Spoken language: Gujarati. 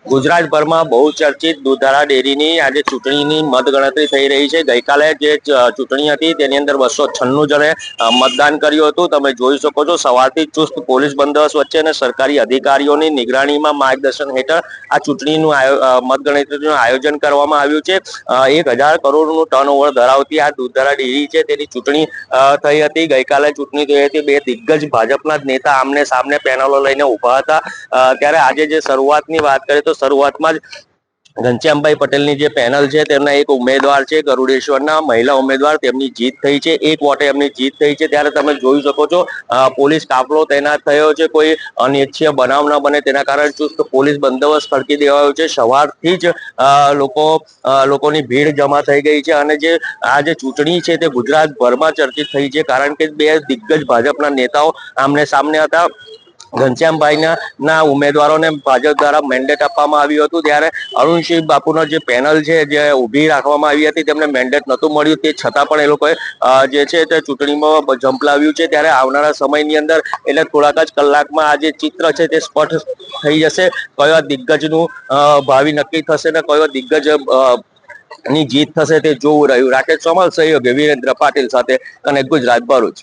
ગુજરાતભરમાં બહુચર્ચિત દૂધધારા ડેરીની આજે ચૂંટણીની મતગણતરી થઈ રહી છે। ગઈકાલે જે ચૂંટણી હતી તેની અંદર 296 જણે મતદાન કર્યું હતું। તમે જોઈ શકો છો સવારથી ચુસ્ત પોલીસ બંદોબસ્ત વચ્ચે અને સરકારી અધિકારીઓની નિગરાણીમાં માર્ગદર્શન હેઠળ આ ચૂંટણીનું મતગણતરીનું આયોજન કરવામાં આવ્યું છે। 1000 કરોડનું ટર્નઓવર ધરાવતી આ દૂધધારા ડેરી છે તેની ચૂંટણી થઈ હતી। ગઈકાલે ચૂંટણી થઈ હતી। બે દિગ્ગજ ભાજપના જ નેતા આમને સામને પેનલો લઈને ઉભા હતા। ત્યારે આજે જે શરૂઆતની વાત કરીએ તો શરૂઆતમાં જ ઘનશ્યામભાઈ પટેલની જે પેનલ છે તેમના એક ઉમેદવાર છે ગરુડેશ્વરના મહિલા ઉમેદવાર, તેમની જીત થઈ છે। 1 વોટે એમની જીત થઈ છે। ત્યારે તમે જોઈ શકો છો પોલીસ કાફલો તૈનાત થયો છે। કોઈ અનિચ્છનીય બનાવ ન બને તેના કારણે ચુસ્ત પોલીસ બંદોબસ્ત ખડકી દેવાયો છે। સવારથી જ લોકોની ભીડ જમા થઈ ગઈ છે અને જે આ જે ચૂંટણી છે તે ગુજરાતભરમાં ચર્ચિત થઈ છે, કારણ કે બે દિગ્ગજ ભાજપના નેતાઓ આમને સામને હતા। ઘનશ્યામભાઈના ઉમેદવારોને ભાજપ દ્વારા મેન્ડેટ આપવામાં આવ્યું હતું, ત્યારે અરુણસિંહ બાપુનો જે પેનલ છે જે ઊભી રાખવામાં આવી હતી તેમને મેન્ડેટ નહોતું મળ્યું, તે છતાં પણ એ લોકોએ જે છે તે ચૂંટણીમાં ઝંપલાવ્યું છે। ત્યારે આવનારા સમયની અંદર એટલે થોડાક જ કલાકમાં આ જે ચિત્ર છે તે સ્પષ્ટ થઈ જશે। કયો દિગ્ગજનું ભાવિ નક્કી થશે ને કયો દિગ્ગજ ની જીત થશે તે જોવું રહ્યું। રાકેશ ચોમલ, સહયોગી વીરેન્દ્ર પાટીલ સાથે કનેક્ટ ગુજરાત, ભરૂચ।